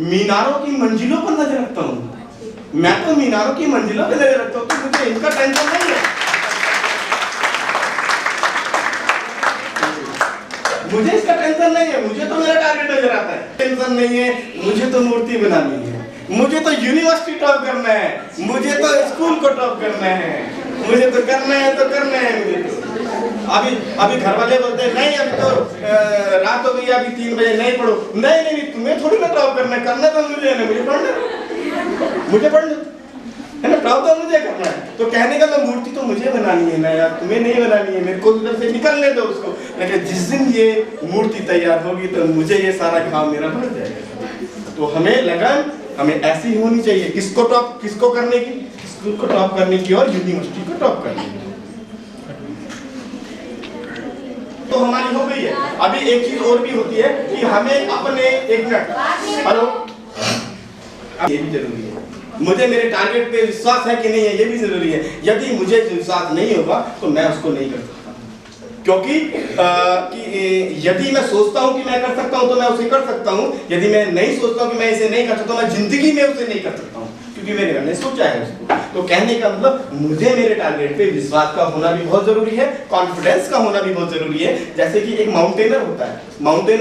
मीनारों की मंजिलों पर नजर रखता हूँ, मैं तो मीनारों की मंजिलों पर नजर रखता हूँ, तो मुझे इनका टेंशन नहीं है। मुझे इसका टेंशन नहीं है, मुझे तो मेरा टारगेट नजर आता है। टेंशन नहीं है, मुझे तो मूर्ति बनानी है, मुझे तो यूनिवर्सिटी टॉप करना है, मुझे तो स्कूल को टॉप करना है, मुझे तो करना है तो करना है मुझे तो। अभी घर वाले बोलते हैं नहीं अभी तो रात हो गई, अभी 3 बजे नहीं पढ़ो। नहीं नहीं तुम्हें थोड़ी ना टॉप करना है, करना तो मुझे है ना, मुझे पढ़ना है ना, टॉप तो मुझे करना है। तो कहने का मैं मूर्ति तो मुझे बनानी है ना यार, तुम्हें नहीं बनानी है, मेरे को उधर से निकलने दो उसको। लेकिन जिस दिन ये मूर्ति तैयार होगी तो मुझे ये सारा काम मेरा भर जाएगा। तो हमें लगन हमें ऐसी होनी चाहिए, किसको करने की, स्कूल को टॉप करने की और यूनिवर्सिटी को टॉप करने की। तो हमारी हो गई है। अभी एक चीज और भी होती है कि हमें अपने एक मिनट, हेलो, ये भी जरूरी है, मुझे मेरे टारगेट पे विश्वास है कि नहीं है, ये भी जरूरी है। यदि मुझे विश्वास नहीं होगा तो मैं उसको नहीं कर सकता, क्योंकि यदि मैं सोचता हूं कि मैं कर सकता हूं तो मैं उसे कर सकता हूं, यदि मैं नहीं सोचता हूं कि मैं इसे नहीं कर सकता, मैं जिंदगी में उसे नहीं कर सकता हूं, क्योंकि मैंने सोचा है उसको। तो कहने का मतलब मुझे मेरे टारगेट पे विश्वास का होना भी बहुत जरूरी है, कॉन्फिडेंस का होना भी बहुत जरूरी है। जैसे कि एक माउंटेनर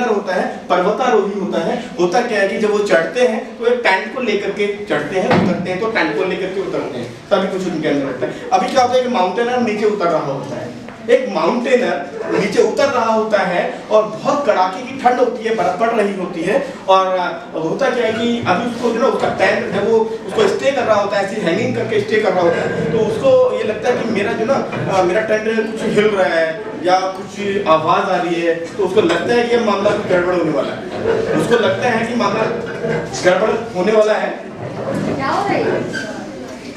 होता है, पर्वतारोही होता है। होता क्या है कि जब वो चढ़ते हैं तो एक टेंट को लेकर के चढ़ते हैं, उतरते हैं तो टेंट को लेकर के उतरते हैं, तभी कुछ उनके अंदर होता है। अभी क्या होता है कि माउंटेनर नीचे उतर रहा होता है, एक माउंटेनर नीचे उतर रहा होता है और बहुत कड़ाके की ठंड होती है, बर्फ पड़ रही होती है। और होता क्या है कि अभी उसको जो उसका टेंट जब वो उसको स्टे कर रहा होता है, ऐसी हैंगिंग करके स्टे कर रहा होता है, तो उसको ये लगता है कि मेरा जो ना मेरा टेंट कुछ हिल रहा है या कुछ आवाज आ रही है, तो उसको लगता है कि ये मामला कुछ गड़बड़ होने वाला है, उसको लगता है कि मामला गड़बड़ होने वाला है,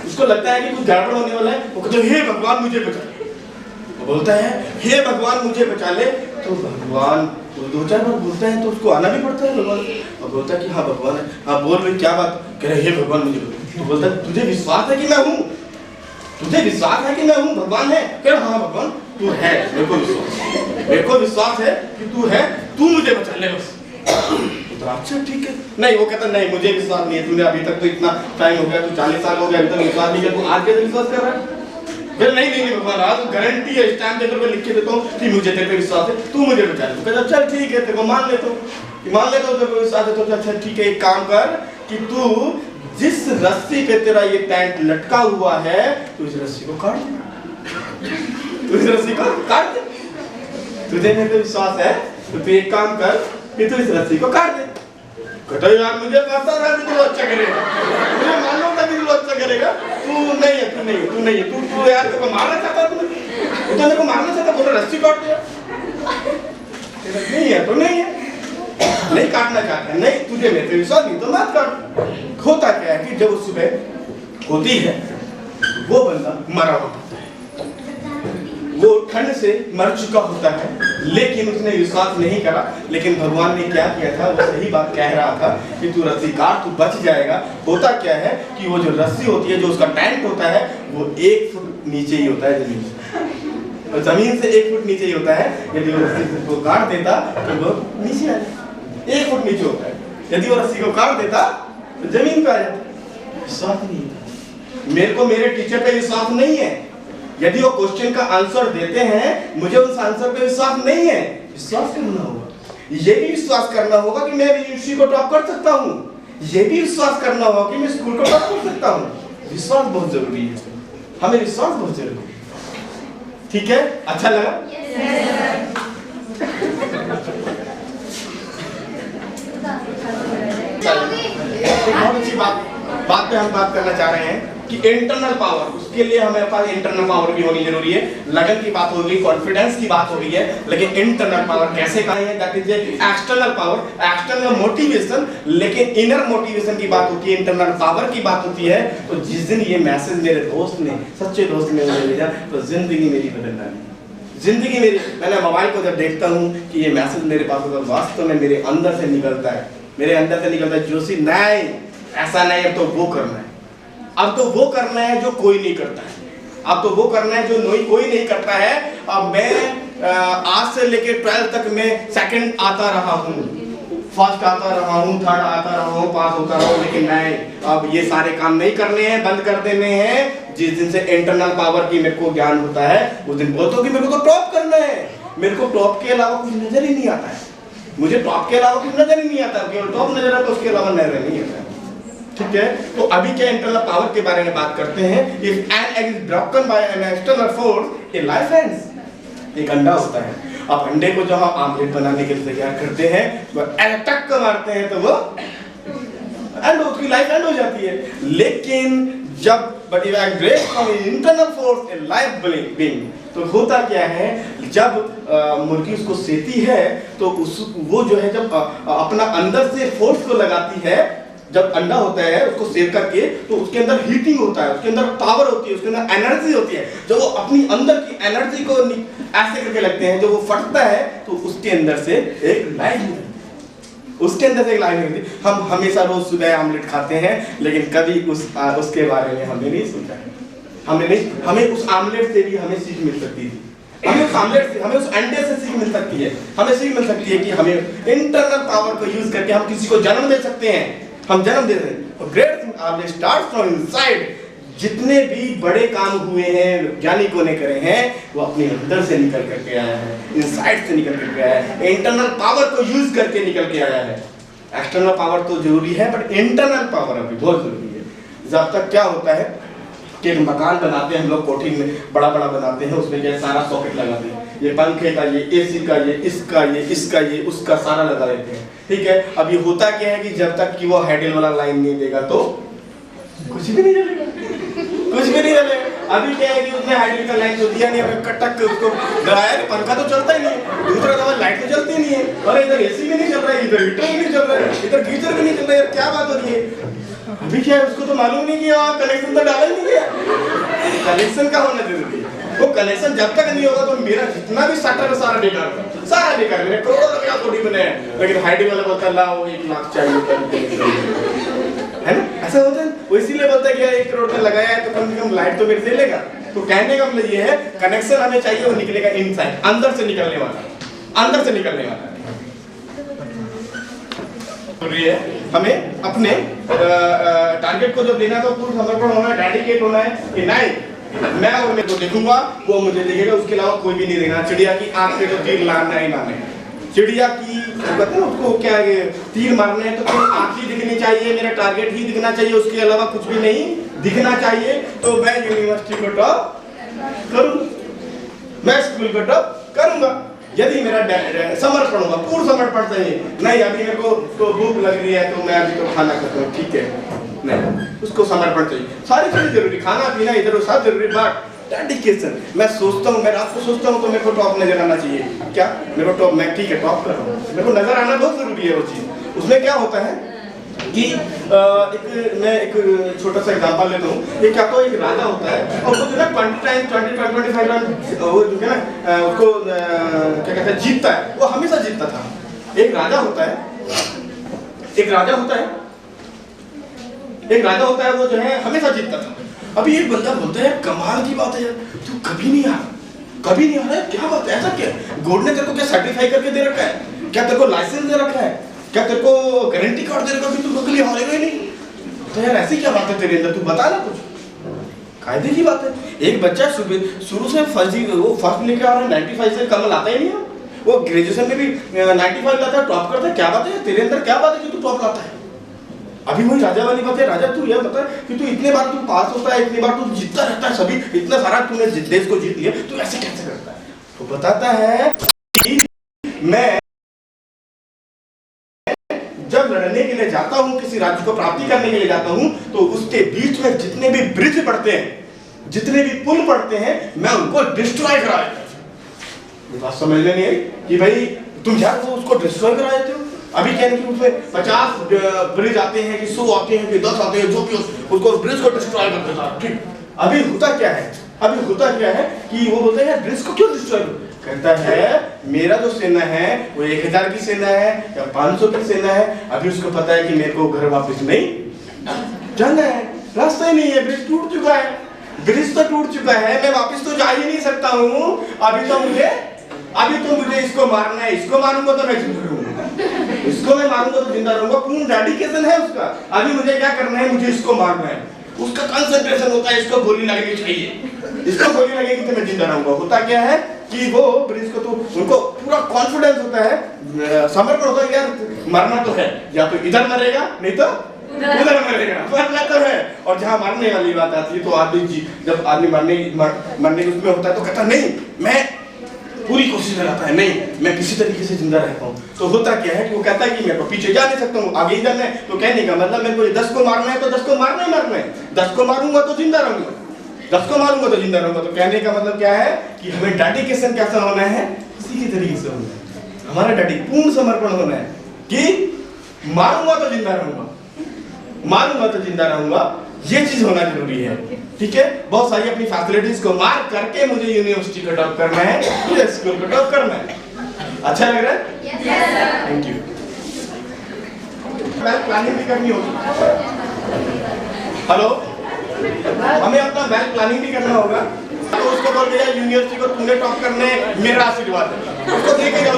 उसको लगता है कि कुछ गड़बड़ होने वाला है। वो कहता है हे भगवान मुझे बचा, बोलता है हे भगवान मुझे बचा ले। तो भगवान 2-4 बार बोलता है तो उसको आना भी पड़ता है भगवान, और बोलता है कि हाँ भगवान है, हाँ बोल भाई क्या बात, कह रहे हे भगवान मुझे बचा। तो बोलता है तुझे विश्वास है कि मैं हूँ, तुझे विश्वास है कि मैं हूँ, भगवान है, कह रहा हाँ भगवान तू है, मेरे को विश्वास है कि तू है, तू मुझे बचा ले बस। तो अच्छा ठीक है, नहीं वो कहता नहीं मुझे विश्वास नहीं है, तूने अभी तक तो इतना टाइम हो गया, तू 40 साल हो गया, अभी तक विश्वास नहीं किया, तू आज कैसे विश्वास कर रहा है? फिर नहीं भगवान आज गारंटी है, स्टैम्प पेपर पे लिख के देता हूँ कि मुझे तेरे पे विश्वास है, तू मुझे बचा ले। कहता चल ठीक है, तेरे को मान लेता हूँ तेरे को विश्वास है, तो अच्छा ठीक है, एक काम कर कि तू जिस रस्सी पे तेरा ये टेंट लटका हुआ है, तू इस रस्सी को काट दे, तुझे मेरे पे विश्वास है तो तू एक काम कर कि तू इस रस्सी को काट दे। कहता यार मुझे पता था कि तू अच्छा करेगा, मुझे मालूम था कि तू अच्छा करेगा, तू नहीं है, तू यार तेरे को मारना चाहता, तू तो मेरे को मारना चाहता, बोल रस्सी काट दिया, नहीं है तो नहीं है, नहीं काटना चाहता, नहीं तुझे मेरे पे विश्वास नहीं तो मत काट। होता क्या है कि जब सुबह होती है वो बंदा मरा होता है, वो ठंड से मर चुका होता है, लेकिन उसने विश्वास नहीं करा। लेकिन भगवान ने क्या किया था, वो सही बात कह रहा था कि तू रस्सी काट, तू बच जाएगा। होता क्या है कि वो जो रस्सी होती है, जो उसका टैंक होता है, वो 1 फुट नीचे ही होता है जमीन से, और जमीन से 1 फुट नीचे ही होता है। यदि वो रस्सी को काट देता तो वो नीचे आ जाता, 1 फुट नीचे होता है। यदि वो रस्सी को काट देता तो जमीन पे आ जाता। विश्वास नहीं था मेरे को, मेरे टीचर पे विश्वास नहीं है। यदि वो क्वेश्चन का आंसर देते हैं, मुझे उस आंसर पे विश्वास नहीं है, विश्वास करना होगा। ये भी विश्वास करना होगा कि मैं यूनिवर्सिटी को टॉप कर सकता हूँ, ये भी विश्वास करना होगा कि मैं स्कूल को टॉप कर सकता हूँ। विश्वास बहुत जरूरी है, हमें विश्वास बहुत जरूरी है। ठीक है, अच्छा लगा? एक बहुत अच्छी बात पे हम बात करना चाह रहे हैं कि इंटरनल पावर, उसके लिए हमारे पास इंटरनल पावर भी होनी जरूरी है। लगन की बात हो गई, कॉन्फिडेंस की बात हो गई है, लेकिन इंटरनल पावर कैसे कहा है, that is external power, external motivation, लेकिन इनर मोटिवेशन की बात होती है, इंटरनल पावर की बात होती है। तो जिस दिन ये मैसेज मेरे दोस्त ने, सच्चे दोस्त ने मुझे भेजा, तो जिंदगी मेरी बदल गई। जिंदगी मेरी, मैंने मोबाइल को जब देखता हूँ कि ये मैसेज मेरे पास होगा, वास्तव में मेरे अंदर से निकलता है, मेरे अंदर से निकलता है जोशी नहीं, ऐसा नहीं, अब तो वो करना है, अब तो वो करना है जो कोई नहीं करता है, अब तो वो करना है जो कोई नहीं करता है। अब मैं आज से लेके 12th तक मैं सेकंड आता रहा हूँ, फर्स्ट आता रहा हूँ, थर्ड आता रहा हूँ, पास होता रहा हूँ, लेकिन नहीं, अब ये सारे काम नहीं करने हैं, बंद कर देने हैं। जिस दिन से इंटरनल पावर की मेरे को ज्ञान होता है उस दिन बोलता हूँ कि मेरे को तो टॉप करना है। मेरे को टॉप के अलावा कुछ नजर ही नहीं आता है, मुझे टॉप के अलावा कुछ नजर ही नहीं आता, केवल टॉप नजर आता है, उसके अलावा नजर नहीं आता है। ठीक है, तो अभी क्या इंटरनल पावर के बारे में बात करते हैं। If an egg is broken by an external force, a life ends. एक अंडा होता है, अब अंडे को जब हम आमलेट बनाने के लिए तैयार करते हैं, वो टक मारते हैं तो वो एंड उसकी लाइफ एंड हो जाती है। लेकिन जब but if I break from internal force, a life being, तो होता क्या है, जब मुर्गी उसको सेती है तो वो जो है जब अपना अंदर से फोर्स को लगाती है, जब अंडा होता है उसको सेव करके, तो उसके अंदर हीटिंग होता है, उसके अंदर पावर होती है, उसके अंदर एनर्जी होती है। जब वो अपनी अंदर की एनर्जी को ऐसे करके लगते हैं, जब वो फटता है तो उसके अंदर से एक लाइफ, उसके अंदर से एक लाइफ निकलती है। हम हमेशा रोज सुबह आमलेट खाते हैं, लेकिन कभी उसके बारे में हमने नहीं सोचा है। हमें उस आमलेट से भी हमें सीख मिल सकती थी, हमें उस आमलेट से, हमें उस अंडे से सीख मिल सकती है, हमें सीख मिल सकती है कि हमें इंटरनल पावर को यूज करके हम किसी को जन्म दे सकते हैं। हम जन्म दे रहे हैं। Great thing are start from inside. जितने भी बड़े काम हुए हैं वैज्ञानिकों ने करे हैं, वो अपने अंदर से निकल करके आया है, इनसाइड से निकल करके आया है, इंटरनल पावर को यूज करके निकल के आया है। एक्सटर्नल पावर तो जरूरी है, बट इंटरनल पावर अभी बहुत जरूरी है। जब तक क्या होता है कि एक मकान बनाते हैं हम लोग, कोठी में बड़ा बड़ा बनाते हैं, उसमें क्या सारा सॉकेट लगाते हैं, ये पंखे का, ये एसी का, ये इसका, ये इसका, ये उसका, सारा लगा देते हैं। ठीक है, अब ये होता क्या है कि जब तक कि वो हैंडल वाला लाइन नहीं देगा तो कुछ भी नहीं चलेगा, कुछ भी नहीं चलेगा। अभी क्या है कि उसने हैंडल का लाइन तो दिया नहीं, हमें कटक के उसको लगाया, पंखा तो चलता ही नहीं, दूसरा दफा लाइट तो चलती नहीं है, और इधर एसी भी नहीं चल रहा है, इधर हीटर भी नहीं चल रहा है, इधर गीजर भी नहीं चल रहा है, क्या बात हो रही है। अभी क्या है, उसको तो मालूम नहीं कि कनेक्शन तो डाला ही नहीं गया। कनेक्शन का होना जरूरी है। वो कनेक्शन जब तक नहीं होगा तो मेरा जितना भी सटर है सारा बेकार है, सारा बेकार। मेरे करोड़ों रुपया थोड़ी बने हैं, लेकिन हाइडिंग वाला बोलता है लाओ 1 लाख चाहिए, है ना, ऐसा होता है। वो इसीलिए बोलता है कि 1 करोड़ का लगाया है तो कम से कम लाइट तो मेरे से लेगा। तो कहने का मतलब ये है, कनेक्शन हमें चाहिए, वो निकलेगा इनसाइड, अंदर से निकलने वाला, अंदर से निकलने वाला। हमें अपने टारगेट को जब देना तो पूर्ण समर्पण होना है, डेडिकेट होना है कि नहीं, मैं और मेरे को देखूंगा, वो मुझे देखेगा, उसके अलावा कोई भी नहीं देखना। चिड़िया की आंख पे तो तीर लाना ही लाना है। चिड़िया की कहते हैं उसको क्या है, तीर मारने है तो केवल आंख ही दिखनी चाहिए, मेरा टारगेट ही दिखना चाहिए, उसके अलावा कुछ भी नहीं दिखना चाहिए। तो मैं यूनिवर्सिटी को टॉप करूँ, मैं स्कूल को टॉप करूंगा, यदि मेरा समर्पण होगा, पूर्ण समर्पण चाहिए। नहीं अभी मेरे को तो भूख लग रही है तो मैं अभी तो खाना खाता हूँ, ठीक है, नहीं, उसको समर्पण चाहिए। सारी चीजें जरूरी, खाना पीना इधर सब जरूरी, बट डेडिकेशन। मैं सोचता हूँ, मैं रात को सोचता हूँ तो मेरे को टॉप नजर आना चाहिए। क्या मेरे को टॉप, मैं ठीक है टॉप कर रहा हूँ, मेरे को नजर आना बहुत जरूरी है वो चीज। उसमें क्या होता है कि मैं एक छोटा सा एग्जांपल लेता हूँ। ये क्या, तो एक राजा होता है और वो जो है 25 रन वो जो है ना उसको क्या कहते हैं जीतता है, वो हमेशा जीतता था। एक राजा होता है, एक राजा होता है, एक राजा होता है, वो जो है हमेशा जीतता था। अभी एक बंदा बोलता है कमाल की बात है यार, तू कभी नहीं आ, कभी नहीं आ रहा है, क्या बात है, ऐसा क्या? गॉड ने तेरे को क्या सर्टिफाई करके दे रखा है क्या? तेरे को लाइसेंस दे रखा है क्या? तेरे को गारंटी कार्ड दे रखा है कि तू कभी हारेगा ही नहीं? तो यार ऐसी क्या बात है तेरे अंदर, तू बता ना कुछ। कायदे की बात है, एक बच्चा शुरू से फर्स्ट लेके आ रहा है, 95 से कम लाता ही नहीं है, वो ग्रेजुएशन में भी 95 लाता है, टॉप करता है। क्या बात है तेरे अंदर, क्या बात है कि तू टॉप लाता है? अभी वही राजा वाली बात है। राजा तू यह बता कि तू इतने बार तू पास होता है, इतनी बार तू जीतता रहता है, सभी इतना सारा तूने देश को जीत लिया, तू ऐसे कैसे करता है? तो बताता है कि मैं जब लड़ने के लिए जाता हूं, किसी राज्य को प्राप्ति करने के लिए जाता हूं, तो उसके बीच में जितने भी ब्रिज पड़ते हैं, जितने भी पुल पड़ते हैं, मैं उनको डिस्ट्रॉय करा देता हूं। बात समझ में नहीं आई कि भाई तुम यार वो उसको डिस्ट्रॉय करा देते हो। अभी क्या है कि उसमें 50 ब्रिज आते हैं कि 100 आते हैं कि 10 आते हैं, जो भी उसको ब्रिज को डिस्ट्रॉय कर देता है। ठीक, अभी होता क्या है, अभी होता क्या है कि वो बोलते हैं ब्रिज को क्यों डिस्ट्रॉय कर? कहता है मेरा जो सेना है वो 1000 की सेना है या 500 की सेना है। अभी उसको पता है कि मेरे को घर वापस नहीं जाना है, रास्ता ही नहीं है, ब्रिज टूट चुका है, ब्रिज तो टूट चुका है, मैं वापस तो जा ही नहीं सकता हूँ। अभी तो मुझे इसको मारना है, इसको मारूंगा तो मैं जीत लूंगा। इसको मैं मारूंगा तो जिंदा रहूंगा, पूर्ण डेडिकेशन है उसका। अभी मुझे क्या करना है, मुझे इसको मारना है, उसका कंसंट्रेशन होता है इसको गोली लगनी चाहिए, इसको गोली लगेगी तो मैं जिंदा रहूंगा। होता क्या है कि वो ब्रिज को तो उनको पूरा कॉन्फिडेंस होता है, समर्पण होता है, यार मरना तो है, या तो इधर मरेगा नहीं तो उधर मरेगा, मरना तो है। और जहाँ मरने वाली बात आती है तो आदमी जब आदमी मरने उसमें होता है तो कहता नहीं मैं पूरी कोशिश लगाता है, नहीं मैं किसी तरीके से जिंदा रहता हूँ। तो होता क्या है कि वो कहता है कि मैं तो पीछे जा नहीं सकता हूँ, आगे ही जाना है। तो कहने का मतलब मेरे को 10 को मारना है तो 10 को मारना ही मारना है, 10 को मारूंगा तो जिंदा रहूंगा, 10 को मारूंगा तो जिंदा रहूंगा। तो कहने का मतलब क्या है कि हमें डेडिकेशन कैसा होना है, इसी के तरीके से होना है, हमारा पूर्ण समर्पण होना है कि मारूंगा तो जिंदा रहूंगा, मारूंगा तो जिंदा रहूंगा, ये चीज होना जरूरी है। ठीक है, बहुत सारी अपनी फैसिलिटीज को मार करके मुझे यूनिवर्सिटी का टॉप करना है, मुझे स्कूल का टॉप करना है। अच्छा लग रहा है? Yes. Thank you. Well planning भी करनी होगी। हेलो, हमें अपना वेल प्लानिंग भी करना होगा। तो उसको बोल दिया यूनिवर्सिटी को तुमने टॉप करने मेरा आशीर्वाद है, उसको दे के जाओ।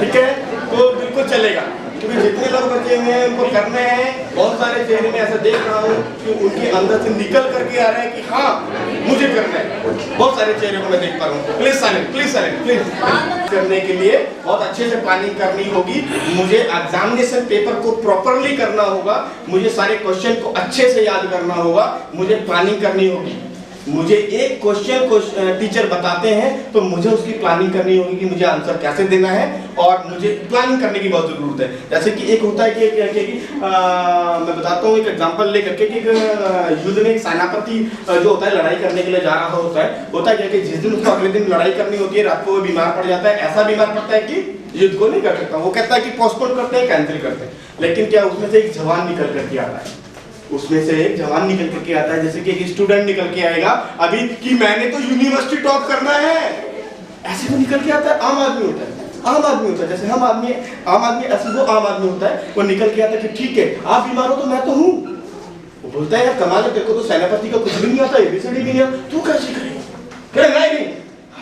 ठीक है, तो बिल्कुल चलेगा, क्योंकि जितने लोग बचे हुए हैं उनको करने हैं। बहुत सारे चेहरे में ऐसा देख रहा हूँ कि उनके अंदर से निकल करके आ रहा है कि हाँ मुझे करना है। बहुत सारे चेहरे को मैं देख पा रहा हूँ। Please silent, please silent, please. करने के लिए बहुत अच्छे से प्लानिंग करनी होगी, मुझे एग्जामिनेशन पेपर को प्रॉपरली करना होगा, मुझे सारे क्वेश्चन को अच्छे से याद करना होगा, मुझे प्लानिंग करनी होगी। मुझे एक क्वेश्चन को टीचर बताते हैं तो मुझे उसकी प्लानिंग करनी होगी कि मुझे आंसर कैसे देना है, और मुझे प्लानिंग करने की बहुत जरूरत है। जैसे कि एक होता है कि मैं बताता हूँ एक एग्जांपल लेकर के कि युद्ध में एक सेनापति जो होता है लड़ाई करने के लिए जा रहा होता है क्या कि जिस दिन उसको अगले दिन लड़ाई करनी होती है, रात को वो बीमार पड़ जाता है, ऐसा बीमार पड़ता है कि युद्ध को नहीं कर सकता। वो कहता है कि पोस्टपोन करते हैं, कैंसिल करते हैं। लेकिन क्या उसमें से एक जवान निकल करके आता है, उसमें से एक जवान निकल करके आता है, जैसे कि एक स्टूडेंट निकल के आएगा अभी कि मैंने तो यूनिवर्सिटी टॉप करना है, ऐसे वो निकल के आता है। आम आदमी होता है, आम आदमी होता है, जैसे आम आदमी ऐसे वो आम आदमी होता है, वो निकल के आता है कि ठीक है आप बीमार हो तो मैं तो हूँ। वो बोलता है यार कमाल है, तेरे को तो सेनापति का कुछ भी नहीं आता, एबीसीडी भी नहीं आता, तू कैसे करेगा? नहीं,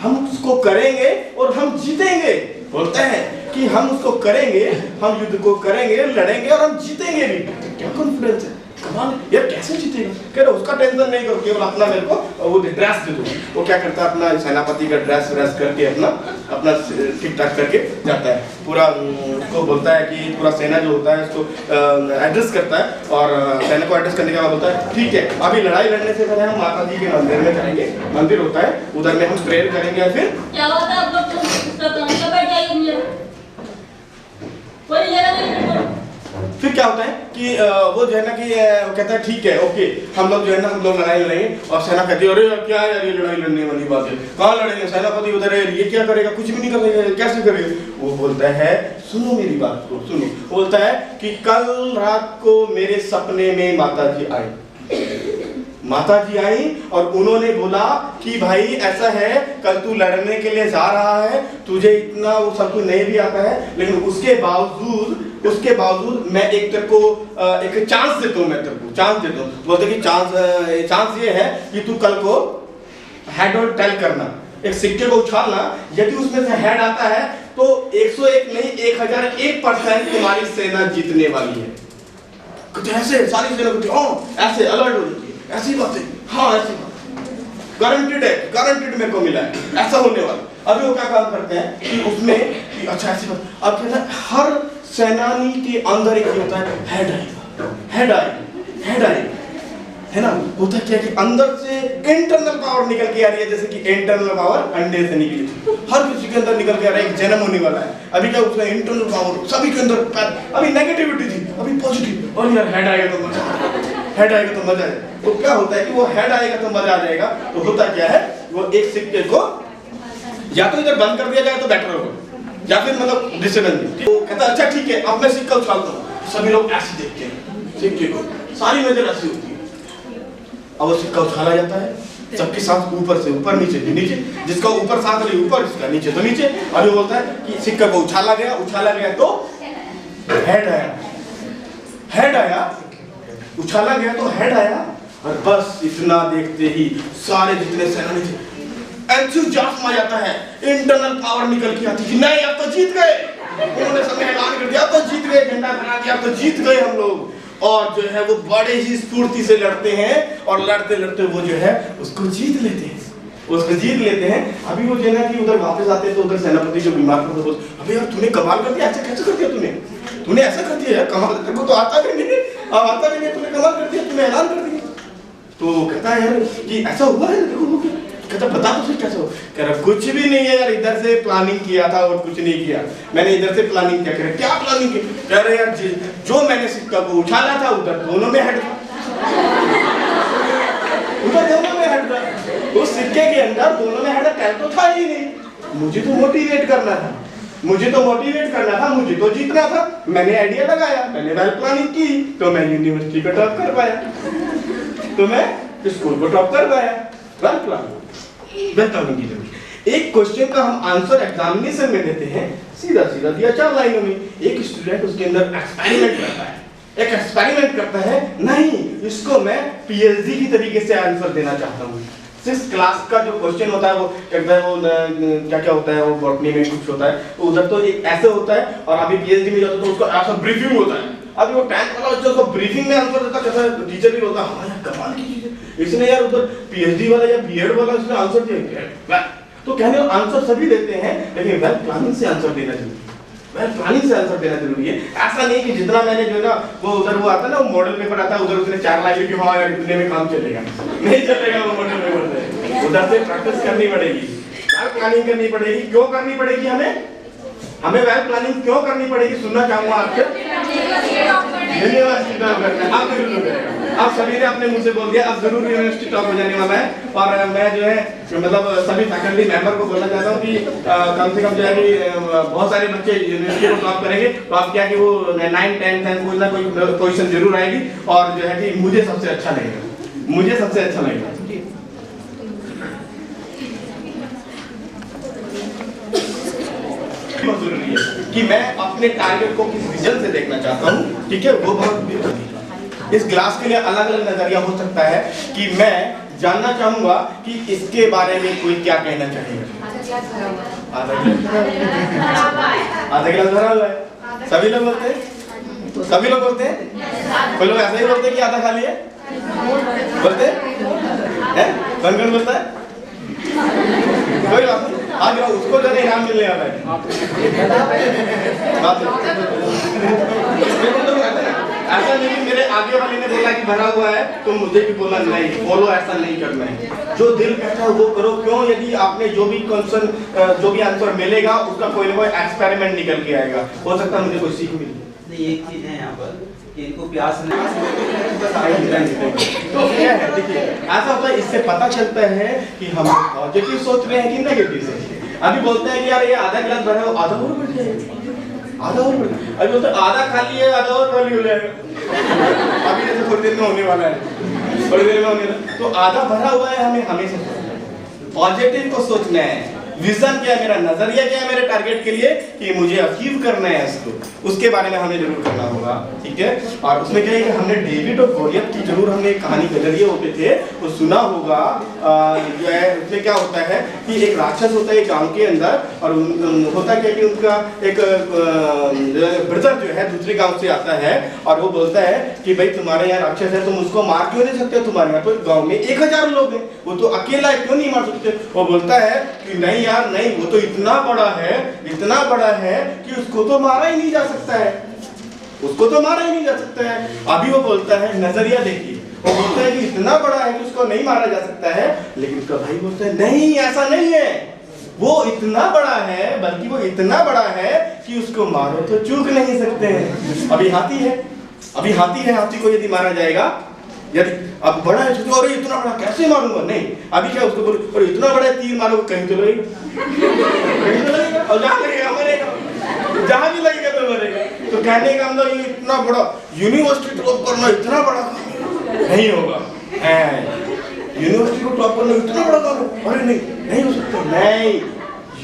हम उसको करेंगे और हम जीतेंगे। बोलता है कि हम उसको करेंगे, हम युद्ध को करेंगे, लड़ेंगे और हम जीतेंगे भी। क्या कॉन्फिडेंस है, कमाल यार, कैसे जीतेगा? कह रहे उसका टेंशन नहीं करो, केवल अपना मेरे को वो ड्रेस दे दो। वो क्या करता है, अपना सेनापति का ड्रेस व्रेस करके अपना ठीक ठाक करके जाता है। पूरा उसको बोलता है कि पूरा सेना जो होता है उसको एड्रेस करता है, और सेना को एड्रेस करने के बाद बोलता है ठीक है अभी लड़ाई लड़ने से पहले हम माता जी के मंदिर में जाएंगे, मंदिर होता है उधर में हम प्रेयर करेंगे। और फिर क्या होता है, फिर क्या होता है कि वो जो है ना कि कहता है ठीक है ओके, हम लोग जो है ना हम लोग लड़ाई लड़ेंगे। और सेना कहती है अरे यार क्या यार ये लड़ाई लड़ने वाली बात है, कहाँ लड़ेंगे, सेनापति उधर है, ये क्या करेगा, कुछ भी नहीं करेगा, कैसे करेगा? वो बोलता है सुनो मेरी बात को सुनो। बोलता है कि कल रात को मेरे सपने में माता जी आई, माता जी आई और उन्होंने बोला कि भाई ऐसा है कल तू लड़ने के लिए जा रहा है, तुझे इतना वो सब कुछ नहीं भी आता है, लेकिन उसके बावजूद मैं एक तेरे को एक चांस देता हूँ, मैं तेरे को चांस देता हूँ। बोलते कि चांस ये है कि तू कल को हेड और टेल करना, एक सिक्के को उछालना, यदि उसमें से हेड आता है तो 101 नहीं 1001% तुम्हारी सेना जीतने वाली है। कुछ ऐसे सारी सेना कुछ ऐसे अलर्ट हो जाती है, ऐसी बातें, हाँ ऐसी बात गारंटेड है, गारंटेड मेरे को मिला है, ऐसा होने वाला। अभी वो क्या काम करते हैं कि उसमें कि अच्छा ऐसी बात, अब कहता है हर सेनानी के अंदर एक होता है हेड आएगा, हेड आएगा, है ना। होता क्या कि अंदर से इंटरनल पावर निकल के आ रही है, जैसे कि इंटरनल पावर अंडे से निकली, हर किसी के अंदर निकल के आ रहा है, एक जन्म होने वाला है। अभी क्या उसमें इंटरनल पावर सभी के अंदर, अभी नेगेटिविटी थी, अभी पॉजिटिव, और यार हेड आएगा तो मजा आएगा, हेड आएगा तो मजा आएगा। तो क्या होता है कि वो हेड आएगा तो मजा आ जाएगा। तो होता क्या है, वो एक सिक्के को या तो इधर बंद कर दिया जाए तो बेटर होगा, या फिर मतलब डिसिडेंट। तो कहता अच्छा ठीक है अब मैं सिक्का उछालता हूँ, सभी लोग ऐसे देखते हैं सिक्के को, सारी नजर ऐसी होती है। अब वो सिक्का उछाला जाता है, सबकी सांस ऊपर से ऊपर, नीचे नीचे, जिसका ऊपर सांस रही ऊपर, जिसका नीचे तो नीचे। अभी बोलता है कि सिक्का को उछाला गया तो हेड आया, उछाला गया तो हेड आया। और बस इतना देखते ही सारे जितने सेनानी थे एंथुसियाज्म आ जाता है, इंटरनल पावर निकल के आती है, नहीं अब तो जीत गए, उन्होंने समय ऐलान कर दिया तो जीत गए, झंडा फहरा दिया तो जीत गए हम लोग। और जो है वो बड़े ही स्फूर्ति से लड़ते हैं और लड़ते लड़ते वो जो है उसको जीत लेते हैं, उसको जीत लेते हैं। अभी वो जो है कि उधर वापस आते हैं तो उधर सेनापति जो बीमार था वो, अबे यार तूने कमाल कर दिया, ऐसा कैसे कर दिया तूने ऐसा कर दिया यार, कमाल, तेरे को तो आता भी नहीं, अब आता भी नहीं, तूने कमाल कर दिया, तूने ऐलान कर दिया। तो कहता है यार कि ऐसा हुआ है, देखो कहता बता तो कैसे हो। कह रहा कुछ भी नहीं है यार, इधर से प्लानिंग किया था और कुछ नहीं किया, मैंने इधर से प्लानिंग किया। कह रहे क्या प्लानिंग की? कह रहे यार जो मैंने सिक्का को उछाला था उधर दोनों में हेड था, उधर दोनों में हेड था, उस सिक्के के अंदर दोनों में हेड तो था ही नहीं। मुझे तो मोटिवेट करना था, मुझे तो जीतना था। मैंने आइडिया लगाया, मैंने वेल प्लानिंग की, तो मैं यूनिवर्सिटी को टॉप कर पाया, तो मैं स्कूल को टॉप कर पाया। वेल प्लानिंग की जरूरत। एक क्वेश्चन का हम आंसर एग्जामिनेशन में देते हैं, सीधा सीधा दिया 4 लाइनों में। एक स्टूडेंट उसके अंदर एक्सपेरिमेंट करता है, नहीं इसको मैं पीएचडी की तरीके से आंसर देना चाहता हूँ। 6th क्लास का जो क्वेश्चन होता है वो कहता है वो क्या होता है, वो बॉटनी में कुछ होता है, तो उधर तो एक ऐसे होता है, और अभी पीएचडी में जाता है तो उसको ऐसा ब्रीफिंग होता है। अभी वो 10th वाला बच्चा उसको ब्रीफिंग में आंसर देता, कहता है टीचर भी बोलता है हाँ यार कमाल की चीज है, इसने यार उधर पीएचडी वाला या बीएड वाला उसने आंसर दिया। तो कहने आंसर सभी देते हैं, लेकिन वेल प्लानिंग से आंसर देना चाहिए, वेल प्लानिंग से आंसर देना जरूरी है। ऐसा नहीं कि जितना मैंने जो है ना वो उधर वो आता है ना, वो मॉडल पेपर आता है, उधर उसने 4 लाइन लिखी, हाँ यार इतने में काम चलेगा, नहीं चलेगा वो मॉडल पेपर से। उधर से प्रैक्टिस करनी पड़ेगी, वेल प्लानिंग करनी पड़ेगी। क्यों करनी पड़ेगी हमें वेल प्लानिंग क्यों करनी पड़ेगी? सुनना चाहूंगा आपसे। यूनिवर्सिटी टॉप करना है, आप जरूर करेगा। आप सभी ने अपने मुंह से बोल दिया, अब जरूर यूनिवर्सिटी टॉप हो जाने वाला है। और मैं जो है मतलब सभी फैकल्टी मेंबर को बोलना चाहता हूँ कि कम से कम जो है कि बहुत सारे बच्चे यूनिवर्सिटी को टॉप करेंगे, तो आप क्या कि वो 9, 10, 10 कोई ना कोई पोजीशन जरूर आएगी, और जो है कि मुझे सबसे अच्छा लगेगा। जरूरी है कि मैं अपने टारगेट को किस विजन से देखना चाहता हूँ, ठीक है, वो बहुत। इस ग्लास के लिए अलग अलग नजरिया हो सकता है कि मैं जानना चाहूंगा कि इसके बारे में कोई क्या कहना चाहेगा। आधा गिलास भरा हुआ है, सभी लोग बोलते हैं, कोई लोग ऐसे ही बोलते हैं कि आधा खाली है, बोलते हैं, कौन बोलता है? कोई बात नहीं, आज उसको जो इनाम मिलने वाला है। ऐसा नहीं मेरे आगे वाले ने बोला कि भरा हुआ है तो मुझे भी बोला नहीं, बोलो ऐसा नहीं करना है। जो दिल कहता है वो करो। क्यों? यदि आपने जो भी क्वेश्चन जो भी आंसर मिलेगा उसका कोई ना कोई एक्सपेरिमेंट निकल के आएगा, हो सकता है मुझे कोई सीख मिले। नहीं, एक चीज है यहाँ पर कि इनको प्यास नहीं तो क्या है, देखिए ऐसा होता है, इससे पता चलता है कि हम पॉजिटिव सोच रहे हैं कि नेगेटिव सोच रहे हैं। अभी बोलते हैं कि यार ये आधा गिलास भरा है, आधा और बढ़ जाएगा, आधा और बढ़, अभी बोलते हैं आधा खाली है, आधा और खाली हो जाएगा। अभी जैसे थोड़ी देर में होने वाला है, थोड़ी देर में होने वाला, तो आधा भरा हुआ है, हमें हमेशा पॉजिटिव को सोचना है। विजन क्या है मेरा, नजरिया क्या है मेरे टारगेट के लिए कि मुझे अचीव करना है इसको, उसके बारे में हमें जरूर करना होगा, ठीक है। और उसमें क्या है कि हमने डेविड और गोलियत की जरूर हमने कहानी नजरिए होते थे वो सुना होगा। जो है उसमें क्या होता है कि एक राक्षस होता है गांव के अंदर, और होता क्या कि उनका एक ब्रदर जो है दूसरे गांव से आता है और वो बोलता है कि भाई तुम्हारे यहाँ राक्षस है, तुम उसको मार क्यों नहीं सकते, तुम्हारे यहाँ तो गाँव में 1000 लोग हैं, वो तो अकेला है, क्यों नहीं मार सकते? वो बोलता है कि नहीं यार नहीं, वो तो इतना बड़ा है कि उसको तो मारा ही नहीं जा सकता है, उसको तो मारा ही नहीं जा सकता है। अभी वो बोलता है, नजरिया देखिए, वो बोलता है कि इतना बड़ा है कि उसको नहीं मारा जा सकता है, लेकिन उसका भाई बोलता है नहीं ऐसा नहीं है, वो इतना बड़ा है, बल्कि वो इतना बड़ा है कि उसको मारो तो चूक नहीं सकते हैं। अभी हाथी है, हाथी को यदि मारा जाएगा, यदि अब बड़ा है तो अरे इतना बड़ा कैसे मारूंगा, नहीं अभी क्या उसको बोलो अरे इतना बड़ा तीर मारो कहीं तो लगेगा, कहीं तो लगेगा, और जहाँ लगेगा मरेगा, जहाँ भी लगेगा तो मरेगा। तो कहने का मतलब ये इतना बड़ा यूनिवर्सिटी टॉप करना इतना बड़ा नहीं होगा, यूनिवर्सिटी को टॉप करना इतना बड़ा काम, अरे नहीं हो सकता, नहीं।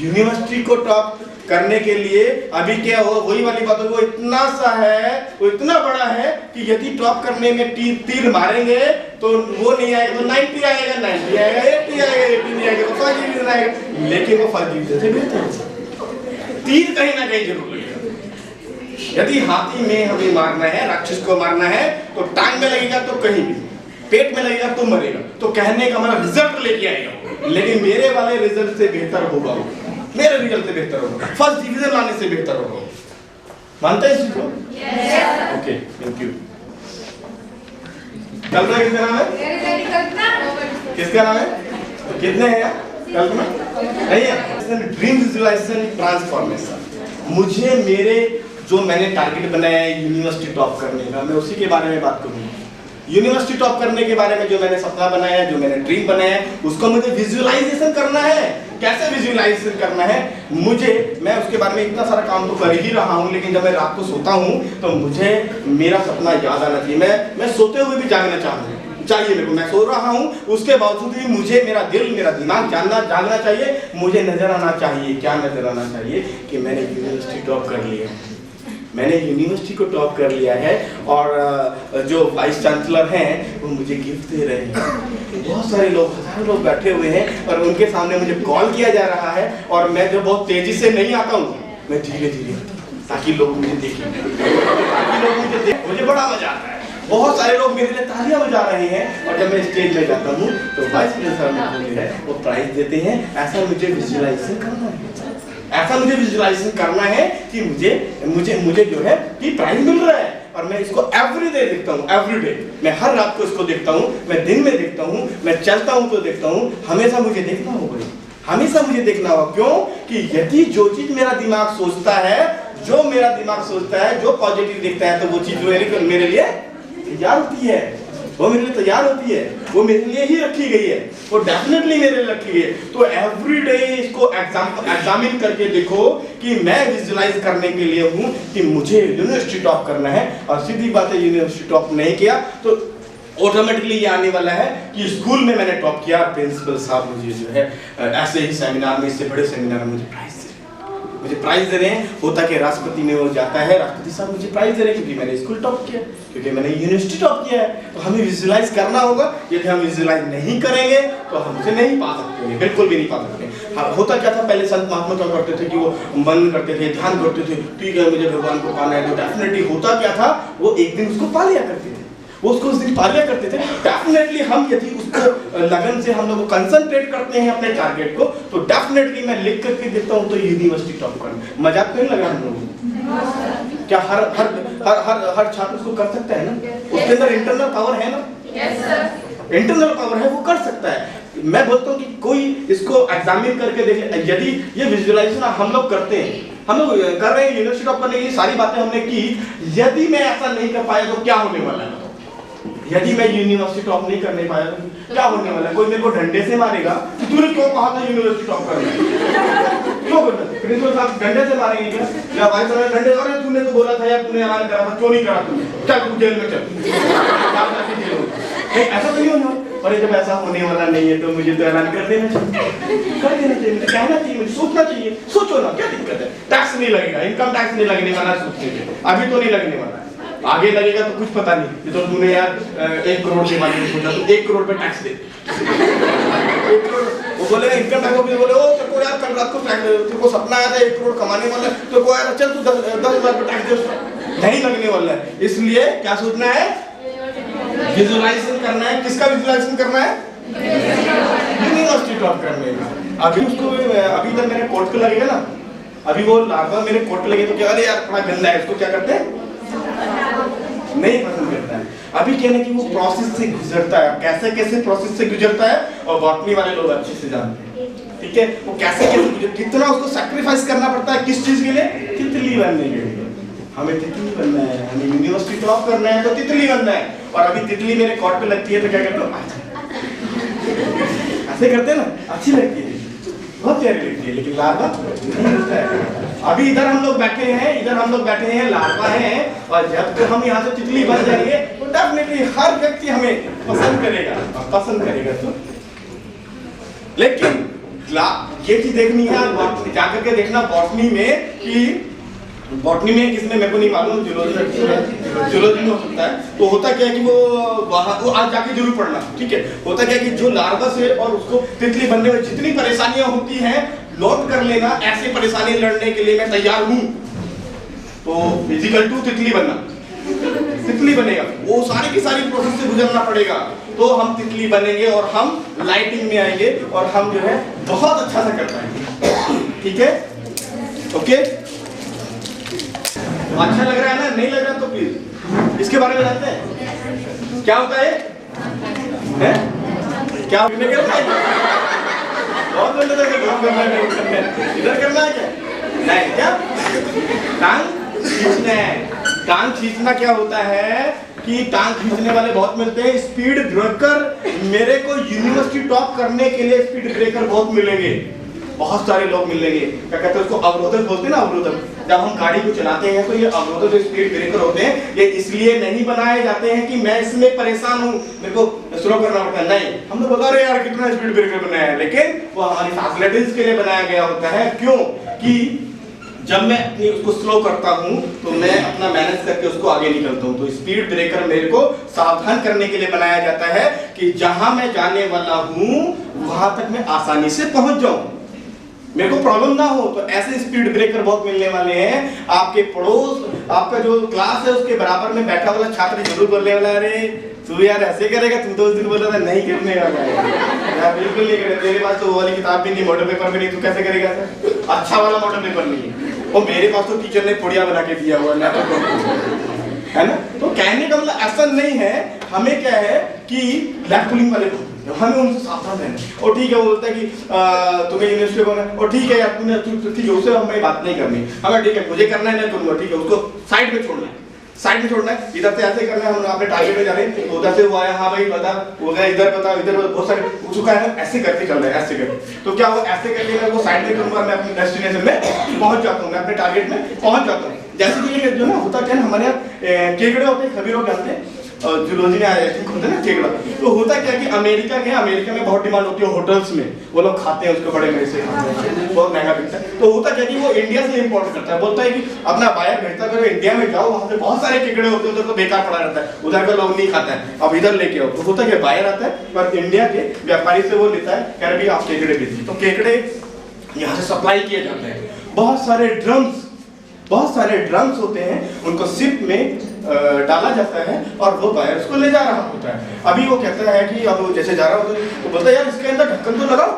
यूनिवर्सिटी को टॉप करने के लिए अभी क्या हो, वही वाली बात है, वो इतना सा है, वो इतना बड़ा है कि यदि टॉप करने में तीर मारेंगे तो वो नहीं आएगा, तो 90 आएगा, 80 आएगा, 80 आएगा, तो 5 डिवीजन आएगा, लेकिन वो 5 डिवीजन से बेहतर है। तीर कहीं ना कहीं जरूर लगेगा, यदि हाथी में हमें मारना है, राक्षस को मारना है, तो टांग में लगेगा तो कहीं भी, पेट में लगेगा तो मरेगा। तो कहने का मतलब रिजल्ट लेके आएगा, लेकिन मेरे वाले रिजल्ट से बेहतर होगा, मेरे रिजल्ट से बेहतर होगा, फर्स्ट डिवीजन लाने से बेहतर होगा। मानते हैं इस चीज को? Okay, thank you. कल्पना किसका नाम है? किसका नाम है? कितने हैं यार? कल्पना नहीं है। Dream visualisation transformation. मुझे मेरे जो मैंने टारगेट बनाया है यूनिवर्सिटी टॉप करने का, मैं उसी के बारे में बात करूंगा। यूनिवर्सिटी टॉप करने के बारे में जो मैंने सपना बनाया है, जो मैंने ड्रीम बनाया है, उसको मुझे विजुअलाइजेशन करना है। कैसे विजुअलाइजेशन करना है मुझे, मैं उसके बारे में इतना सारा काम तो कर ही रहा हूँ, लेकिन जब मैं रात को सोता हूँ तो मुझे मेरा सपना याद आना चाहिए। मैं सोते हुए भी जागना चाहिए मेरे को। मैं सो रहा हूँ उसके बावजूद भी मुझे मेरा दिल, मेरा दिमाग जागना चाहिए। मुझे नजर आना चाहिए, क्या नजर आना चाहिए कि मैंने यूनिवर्सिटी टॉप कर लिया, मैंने यूनिवर्सिटी को टॉप कर लिया है। और जो वाइस चांसलर हैं वो मुझे गिफ्ट दे रहे हैं। बहुत सारे लोग, हजारों लोग बैठे हुए हैं और उनके सामने मुझे कॉल किया जा रहा है, और मैं जो बहुत तेजी से नहीं आता हूँ, मैं धीरे धीरे आता हूँ ताकि लोग मुझे देखें, ताकि लोग मुझे देखें। मुझे बड़ा मजा आता है। बहुत सारे लोग मेरे लिए तालियां बजा रहे हैं, और जब मैं स्टेज में जाता हूँ तो वाइस प्रिंसिपल जो है वो प्राइज देते हैं। ऐसा मुझे विजुअलाइजेशन करना है, ऐसा मुझे विजुअलाइजेशन करना है कि मुझे जो है कि प्राइज मिल रहा है, और मैं इसको एवरीडे देखता हूँ। एवरीडे मैं हर रात को इसको देखता हूँ, मैं दिन में देखता हूँ, मैं चलता हूँ तो देखता हूँ। हमेशा मुझे देखना होगा, हमेशा मुझे देखना होगा। क्यों कि यदि जो चीज मेरा दिमाग सोचता है, जो मेरा दिमाग सोचता है, जो पॉजिटिव दिखता है, तो वो चीज मेरे लिए तैयार होती है, वो मेरे लिए तैयार होती है, वो मेरे लिए ही रखी गई है, वो डेफिनेटली मेरे लिए रखी गई है। तो एवरीडे इसको एग्जामिन करके देखो कि मैं विजुअलाइज करने के लिए हूँ कि मुझे यूनिवर्सिटी टॉप करना है। और सीधी बात है, यूनिवर्सिटी टॉप नहीं किया तो ऑटोमेटिकली ये आने वाला है कि स्कूल में मैंने टॉप किया, प्रिंसिपल साहब मुझे जो है ऐसे ही सेमिनार में, इससे बड़े सेमिनार में मुझे प्राइज दे रहे हैं। होता कि राष्ट्रपति में वो जाता है, राष्ट्रपति साहब मुझे प्राइज दे रहे हैं क्योंकि मैंने स्कूल टॉप किया, क्योंकि मैंने यूनिवर्सिटी टॉप किया है। तो हमें विजुअलाइज करना होगा। यदि हम विजुअलाइज नहीं करेंगे तो हम उसे नहीं पा सकते, बिल्कुल भी नहीं पा सकते। होता क्या था, पहले संत महात्मा क्या करते थे कि वो मन करते थे, ध्यान करते थे, ठीक है मुझे भगवान को पाना है, तो डेफिनेटली होता क्या था, वो एक दिन उसको पा लिया करते थे, वो उसको उस दिन पा लिया करते थे। डेफिनेटली हम यदि उसको लगन से हम लोग कंसंट्रेट करते हैं अपने टारगेट को, तो डेफिनेटली मैं लिख करके देता हूँ तो यूनिवर्सिटी टॉप करना। मजाक तो नहीं लगा हम लोगों को? क्या हर हर हर हर हर छात्र उसको कर सकता है ना? उसके अंदर इंटरनल पावर है ना? यस सर, इंटरनल पावर है, वो कर सकता है। मैं बोलता हूँ कि कोई इसको एग्जामिन करके देखे। यदि ये विजुअलाइजेशन हम लोग करते हैं, हम लोग कर रहे हैं यूनिवर्सिटी टॉप करने की सारी बातें हमने की, यदि मैं ऐसा नहीं कर पाया तो क्या होने वाला है? यदि मैं यूनिवर्सिटी टॉप नहीं करने पाया तो क्या होने वाला है? कोई मेरे को डंडे से मारेगा कि तूने क्यों कहा था यूनिवर्सिटी टॉप करना है? क्यों करना? प्रिंसिपल साहब डंडे से मारेंगे क्या? या भाई साहब डंडे, अरे तूने तो बोला था यार, तूने ऐलान करा था, क्यों नहीं करा तूने? चल तू जेल में चल। ऐसा तो नहीं होना। और जब ऐसा होने वाला नहीं है तो मुझे तो ऐलान कर देना चाहिए, कर देना चाहिए, मुझे कहना चाहिए, मुझे सोचना चाहिए। सोचो ना, क्या दिक्कत है? टैक्स नहीं लगेगा, इनकम टैक्स नहीं लगने वाला, सोचने के अभी तो नहीं लगने वाला, आगे लगेगा तो कुछ पता नहीं। ये तो तूने यार 1 करोड़ के बारे में सोचा, तो 1 करोड़ पे टैक्स दे। 1 करोड़ वो बोलेगा, इनकम टैक्स ऑफिसर बोले, ओ तेरे को यार कल रात को तेरे को सपना आया था 1 करोड़ कमाने वाला, तो को यार चल तू 10,000 पे टैक्स दे। नहीं लगने वाला है। इसलिए क्या सोचना है? विजुअलाइजेशन करना है। किसका विजुअलाइजेशन करना है? यूनिवर्सिटी टॉप करने का। अभी उसको अभी तक मेरे कोर्ट पे लगेगा ना, अभी वो लार्वा मेरे कोर्ट पे लगे तो क्या, अरे यार बड़ा गंदा है, इसको क्या करते हैं? नहीं पसंद करता है। अभी कहने की वो प्रोसेस से गुजरता है, कैसे कैसे प्रोसेस से गुजरता है, और बॉटनी वाले लोग अच्छे से जानते हैं, ठीक है? वो कैसे कैसे, कितना उसको सैक्रिफाइस करना पड़ता है, किस चीज के लिए? तितली बनने के लिए। हमें तितली बनना है, हमें यूनिवर्सिटी टॉप करना है तो तितली बनना है। और अभी तितली मेरे कोर्ट पे लगती है तो क्या करते हो? ऐसे करते हैं ना, अच्छी लगती है, बहुत प्यारी लगती है, लेकिन लार्वा नहीं लगता है। अभी इधर हम लोग बैठे हैं, लार्वा हैं, और जब तो हम यहाँ से तितली बन जाएंगे तो डेफिनेटली हर व्यक्ति हमें पसंद करेगा। तो लेकिन ये चीज देखनी है, जाकर के देखना बॉटनी में, कि बॉटनी में किसमें मेरे को नहीं मालूम, जूलॉजी में हो सकता है। तो होता क्या है कि वो आज जाके जरूर पढ़ना, ठीक है? होता क्या है कि जो लार्वा से और उसको तितली बनने में जितनी परेशानियां होती हैं, नोट कर लेना। ऐसी परेशानी लड़ने के लिए मैं तैयार हूं, तो फिजिकल टू तितली बनना, तितली बनेगा, वो सारी की सारी प्रोसेस से गुजरना पड़ेगा, तो हम तितली बनेंगे और हम लाइटिंग में आएंगे और हम जो है बहुत अच्छा से कर पाएंगे। ठीक है, ओके, अच्छा लग रहा है ना? नहीं लग रहा तो प्लीज इसके बारे में जानते हैं क्या होता है? क्या करना है? बहुत बोल रहे थे इधर करना है क्या? नहीं, क्या टांग खींचना है। टांग खींचना क्या होता है कि टांग खींचने वाले बहुत मिलते हैं। स्पीड ब्रेकर, मेरे को यूनिवर्सिटी टॉप करने के लिए स्पीड ब्रेकर बहुत मिलेंगे, बहुत सारे लोग मिलेंगे। क्या कहते हैं उसको? अवरोधक बोलते हैं ना, अवरोधक। जब हम गाड़ी को चलाते हैं तो ये अवरोधक जो स्पीड ब्रेकर होते हैं, ये इसलिए नहीं बनाए जाते हैं कि मैं इसमें परेशान हूँ, मेरे को स्लो करना पड़ता है। नहीं, हम लोग बता रहे यार कितना स्पीड ब्रेकर बनाया है, लेकिन वो हमारी फैसिलिटीज के लिए बनाया गया होता है। क्यों? कि जब मैं अपनी उसको स्लो करता हूं तो मैं अपना मैनेज करके उसको आगे निकलता हूं। तो स्पीड ब्रेकर मेरे को सावधान करने के लिए बनाया जाता है कि जहां मैं जाने वाला हूं वहां तक मैं आसानी से पहुंच जाऊं, मेरे को प्रॉब्लम ना हो। तो ऐसे स्पीड ब्रेकर बहुत मिलने वाले हैं। आपके पड़ोस, आपका जो क्लास है उसके बराबर में बैठा वाला छात्र जरूर बोलने वाला, अरे तू यार ऐसे करेगा, तू तो उस दिन बोला था नहीं करने वाला है यार, बिल्कुल नहीं करेगा, तेरे पास तो वो वाली किताब भी नहीं, मॉडल पेपर भी नहीं, तू कैसे करेगा? अच्छा वाला मॉडल पेपर नहीं है, और मेरे पास तो टीचर ने पुड़िया बना के दिया हुआ है ना। तो कहने का मतलब ऐसा नहीं है, हमें क्या है कि लैग पुलिंग वाले हमें उनसे सावधान रहना। और ठीक है, वो बोलता है कि तुम्हें यूनिवर्सिटी करना है, और ठीक है यार तूने ठीक है, उससे हमें बात नहीं करनी, हमें ठीक है मुझे करना है ना करूंगा, ठीक है, उसको साइड में छोड़ना है, साइड में छोड़ना है। इधर से ऐसे करना है, हम अपने टारगेट में जा रहे हैं, तो उधर से वो आया, हाँ भाई बता, वो गया इधर बता, इधर बहुत सारे उसका है, ऐसे करके चल रहा है, ऐसे करके। तो क्या वो ऐसे करके मैं वो साइड में करूंगा, मैं अपने डेस्टिनेशन में पहुंच जाता हूँ, मैं अपने टारगेट में पहुंच जाता हूँ। जैसे कि ये जो ना होता क्या है, हमारे यहाँ केकड़े होते हैं, सभी लोग जानते हैं, जूलॉजी में आया होता है ना केकड़ा। तो होता क्या है कि अमेरिका में बहुत डिमांड होती है, होटल्स में वो लोग खाते हैं उसको, बड़े मजे से खाते हैं, बहुत महंगा बिकता है। तो होता क्या है कि वो इंडिया से इंपोर्ट करता है, बोलता है कि अपना बायर भेजता करो इंडिया में, जाओ वहां से बहुत सारे केकड़े होते हैं, उधर तो बेकार पड़ा रहता है, उधर का लोग नहीं खाता है, अब इधर लेके आओ। तो होता क्या, बायर आता है पर इंडिया के व्यापारी से वो लेता है, कह रहे आप केकड़े भेजिए। तो केकड़े यहाँ से सप्लाई किए जाते हैं, बहुत सारे ड्रम्स होते हैं, उनको शिप में डाला जाता है और वो बायर उसको ले जा रहा होता है। अभी वो कहता है कि अब जैसे जा रहा होता है तो बोलता है यार इसके अंदर ढक्कन तो लगाओ।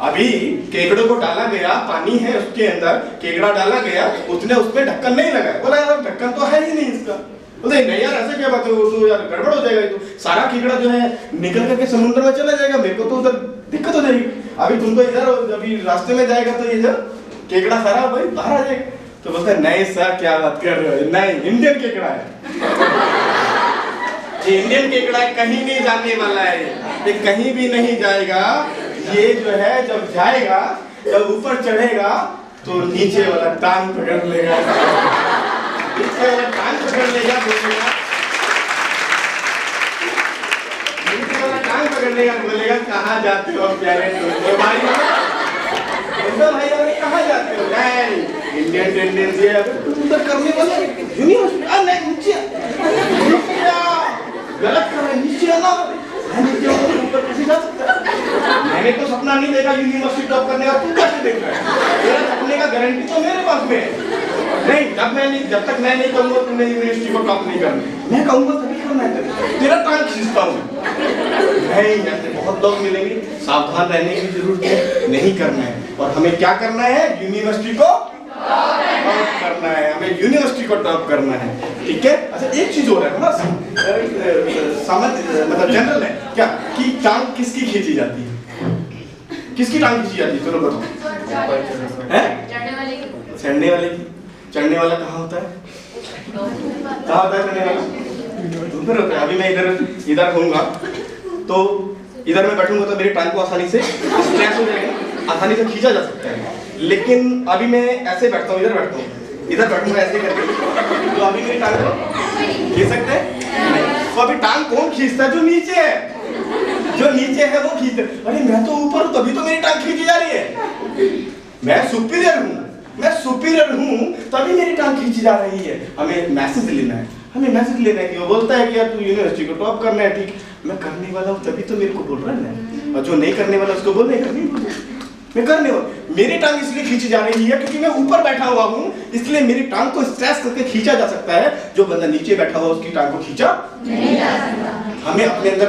अभी केकड़े को डाला गया, पानी है उसके अंदर, केकड़ा डाला गया, उसने उसमें ढक्कन नहीं लगाया, बोला यार ढक्कन तो है ही नहीं इसका। बोलते नहीं यार ऐसे क्या बात है, वो तो यार गड़बड़ हो जाएगा, तो सारा केकड़ा जो है निकल करके समुद्र में चला जाएगा, मेरे को तो उधर दिक्कत हो जाएगी। अभी तुम तो इधर, अभी रास्ते में जाएगा तो इधर केकड़ा सारा भाई बाहर आ जाएगा। तो बोलता है नहीं सर क्या बात कर रहे हो, नहीं इंडियन केकड़ा है, ये इंडियन केकड़ा कहीं नहीं जाने वाला है, ये कहीं भी नहीं जाएगा। ये जो है जब जाएगा, जब ऊपर चढ़ेगा तो नीचे वाला टांग पकड़ लेगा, नीचे वाला टांग पकड़ लेगा, नीचे वाला टांग पकड़ लेगा, बोलेगा कहाँ जाते हो प्यारे भाई, कहाँ जाते हो? नहीं इंडियन टेंडेंसी है उधर करने वाला यूनिवर्सिटी, नहीं नीचे गलत कर रहे, नीचे आना, नीचे ऊपर कैसे जा सकता है? मैंने तो सपना नहीं देखा यूनिवर्सिटी टॉप करने का, तू कैसे देख रहा है? मेरा सपने का गारंटी तो मेरे पास में है। नहीं, जब तक मैं नहीं कहूँगा तुमने यूनिवर्सिटी को टॉप नहीं करना, मैं कहूँगा तभी करना है, तेरा टांग खींचता हूँ। नहीं, ऐसे बहुत लोग मिलेंगे, सावधान रहने की जरूरत है, नहीं करना है। और हमें क्या करना है? यूनिवर्सिटी को टॉप करना है, हमें यूनिवर्सिटी को टॉप करना है, ठीक है। अच्छा एक चीज हो रहा है ना, समझ मतलब जनरल है क्या कि टांग किसकी खींची जाती है, किसकी टांग खींची जाती है? चलो बताओ। चढ़ने वाले की। चढ़ने वाला कहाँ होता है? कहाँ होता है चढ़ने वाला? ऊपर होता है। अभी मैं इधर होऊंगा तो इधर मैं बैठूंगा तो मेरी टांग को आसानी से स्ट्रेच हो जाएगा, आसानी से खींचा जा सकता है। लेकिन अभी मैं ऐसे बैठता हूँ, इधर बैठता हूँ, इधर बैठूंगा ऐसे करके, तो अभी मेरी टांग को खींच सकते हैं? तो अभी टांग कौन खींचता है? जो नीचे है, जो नीचे है वो खींचता है। अरे मैं तो ऊपर हूँ तभी तो मेरी टांग खींची जा रही है, मैं सुपीरियर हूँ तभी मेरी टांग खींची जा रही है। हमें मैसेज लेना है, कि वो बोलता है कि यार तू यूनिवर्सिटी को टॉप करना है, ठीक मैं करने वाला हूँ तभी तो मेरे को बोल रहा है ना, और जो नहीं करने वाला उसको बोलने का नहीं बोल, मैं कर नहीं हूँ। मेरी टांग इसलिए खींची जा रही है क्योंकि मैं ऊपर बैठा हुआ हूँ, इसलिए मेरी टांग को स्ट्रेस करके खींचा जा सकता है। जो बंदा नीचे बैठा हुआ उसकी टांग को खींचा नहीं जा सकता। हमें अपने अंदर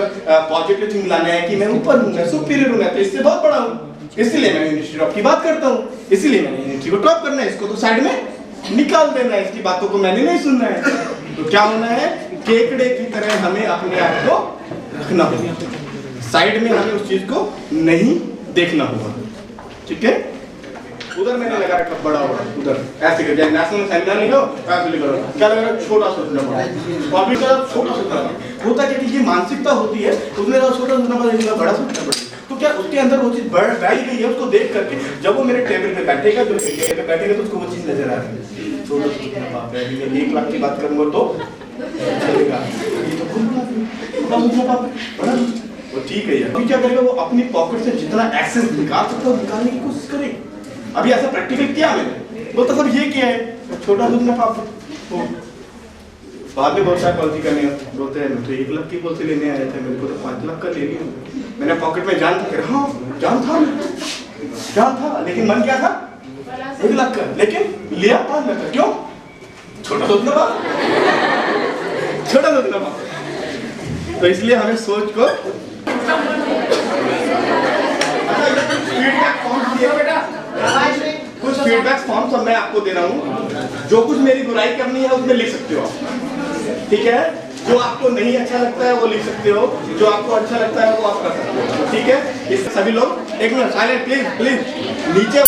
पॉजिटिव थिंग लाना है कि मैं ऊपर हूँ, मैं सुपीरियर हूँ, मैं तो इससे बहुत बड़ा हूँ, इसलिए मैं यूनिटी ड्रॉप की बात करता हूँ, इसलिए मैंने यूनिटी को ड्रॉप करना है, इसको तो साइड में निकाल देना है, इसकी बातों को मैंने नहीं सुनना है। तो क्या होना है, केकड़े की तरह हमें अपने आप को रखना होगा, साइड में हमें उस चीज को नहीं देखना होगा, ठीक है। उधर मैंने लगा रखा बड़ा हुआ, उधर ऐसे कर, नेशनल सेमिनार लिखो ऐसे लिखो, क्या लगा रखा, छोटा सोचना पड़ा, पब्लिक का छोटा सोचना पड़ा। होता क्या कि ये मानसिकता होती है, उसने छोटा सोचना पड़ा, इसलिए बड़ा सोचना पड़ा। तो क्या उसके अंदर वो चीज बैठ गई है, उसको देख करके जब वो मेरे टेबल पे बैठेगा, जो टेबल पे बैठेगा तो उसको वो चीज नजर आ रही है, छोटा सोचना बाप रे, मैं 1 लाख की बात करूंगा तो चलेगा, ये तो छोटा सोचना बाप बड़ा, वो ठीक है यार। अभी क्या करेगा, वो अपनी पॉकेट से जितना एक्सेस निकाल सकता है निकालने की कोशिश करे। अभी ऐसा प्रैक्टिकल किया मैंने, बोलता सब ये किया है, छोटा सोचना पाप। बाद में बहुत सारा पॉलिसी करने बोलते हैं, मैं तो 1 लाख की पॉलिसी लेने आया था, मेरे को तो 5 लाख का ले रही हूँ। मैंने पॉकेट में जान था, हाँ जान था, लेकिन मन क्या था 1 लाख का, लेकिन लिया 5 लाख का। क्यों? छोटा सोचना पाप, छोटा सोचना पाप। तो इसलिए हमें सोच को कुछ फीडबैक फॉर्म सब मैं आपको दे रहा हूँ, जो कुछ मेरी बुराई करनी है उसमें लिख सकते हो आप, ठीक है। जो आपको नहीं अच्छा लगता है वो लिख सकते हो, जो आपको अच्छा लगता है वो आप कर सकते हो, ठीक है। इस सभी लोग 1 मिनट साइलेंट प्लीज नीचे